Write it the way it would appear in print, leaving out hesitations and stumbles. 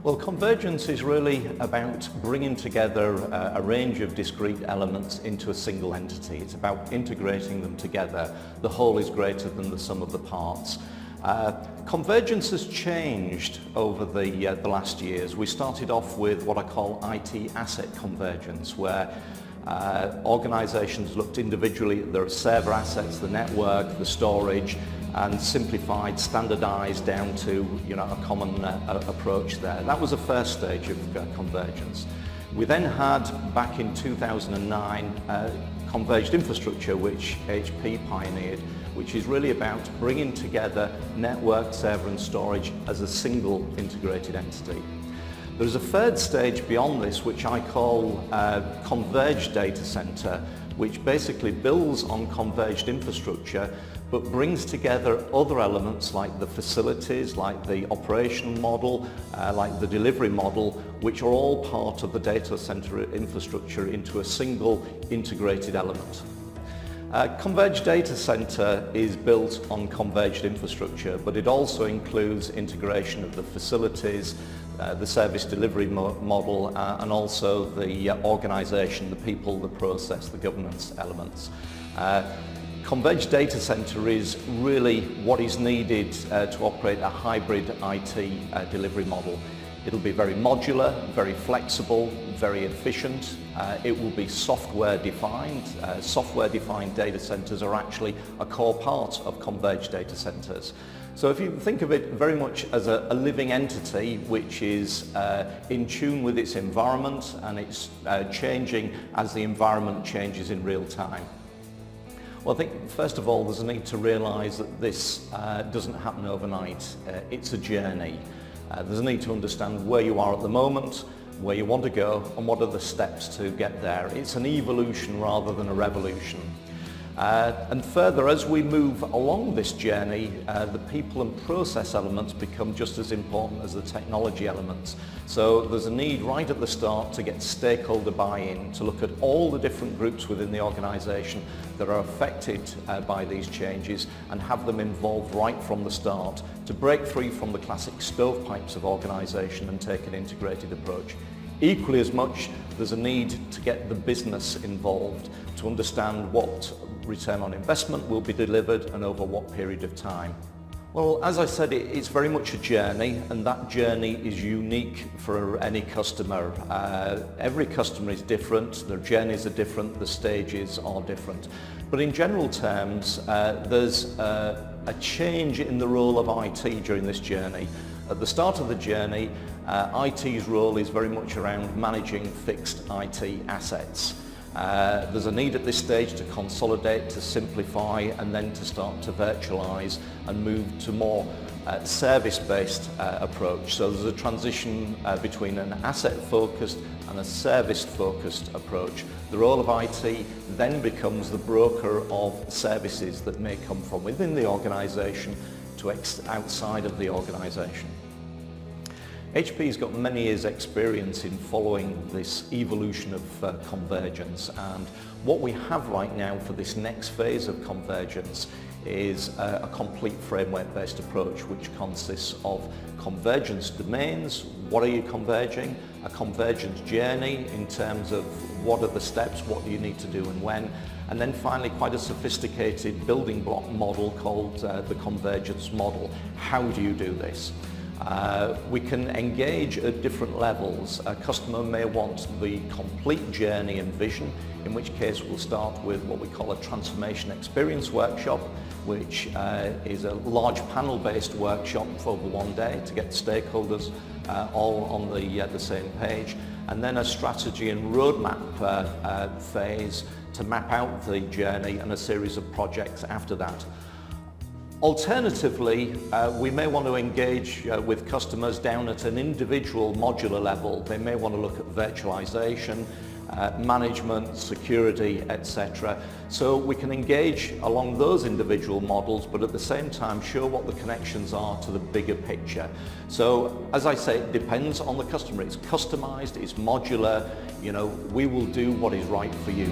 Well, convergence is really about bringing together a range of discrete elements into a single entity. It's about integrating them together. The whole is greater than the sum of the parts. Convergence has changed over the last years. We started off with what I call IT asset convergence, where organizations looked individually at their server assets, the network, the storage, and simplified, standardized down to a common approach there. That was the first stage of convergence. We then had, back in 2009, converged infrastructure, which HP pioneered, which is really about bringing together network, server and storage as a single integrated entity. There's a third stage beyond this, which I call converged data center, which basically builds on converged infrastructure but brings together other elements like the facilities, like the operational model, like the delivery model, which are all part of the data center infrastructure into a single integrated element. Converged data center is built on converged infrastructure, but it also includes integration of the facilities, the service delivery model, and also the organization, the people, the process, the governance elements. Converged data center is really what is needed to operate a hybrid IT delivery model. It'll be very modular, very flexible, very efficient. It will be software defined. Software defined data centers are actually a core part of converged data centers. So if you think of it very much as a living entity which is in tune with its environment, and it's changing as the environment changes in real time. Well, I think first of all there's a need to realise that this doesn't happen overnight. It's a journey. There's a need to understand where you are at the moment, where you want to go, and what are the steps to get there. It's an evolution rather than a revolution. And further, as we move along this journey, the people and process elements become just as important as the technology elements. So there's a need right at the start to get stakeholder buy-in, to look at all the different groups within the organisation that are affected by these changes and have them involved right from the start, to break free from the classic stovepipes of organisation and take an integrated approach. Equally as much, there's a need to get the business involved to understand what return on investment will be delivered and over what period of time. Well, as I said, it's very much a journey, and that journey is unique for any customer. Every customer is different, their journeys are different, the stages are different. But in general terms, there's a change in the role of IT during this journey. At the start of the journey, IT's role is very much around managing fixed IT assets. There's a need at this stage to consolidate, to simplify, and then to start to virtualize and move to more service-based approach. So there's a transition between an asset-focused and a service-focused approach. The role of IT then becomes the broker of services that may come from within the organization to outside of the organization. HP's got many years' experience in following this evolution of convergence, and what we have right now for this next phase of convergence is a complete framework-based approach which consists of convergence domains, what are you converging, a convergence journey in terms of what are the steps, what do you need to do and when, and then finally quite a sophisticated building block model called the convergence model. How do you do this? We can engage at different levels. A customer may want the complete journey and vision, in which case we'll start with what we call a transformation experience workshop, which is a large panel-based workshop for over one day to get stakeholders all on the same page, and then a strategy and roadmap phase to map out the journey and a series of projects after that. Alternatively, we may want to engage with customers down at an individual modular level. They may want to look at virtualization, management, security, etc. So we can engage along those individual models, but at the same time show what the connections are to the bigger picture. So as I say, it depends on the customer. It's customized, it's modular, we will do what is right for you.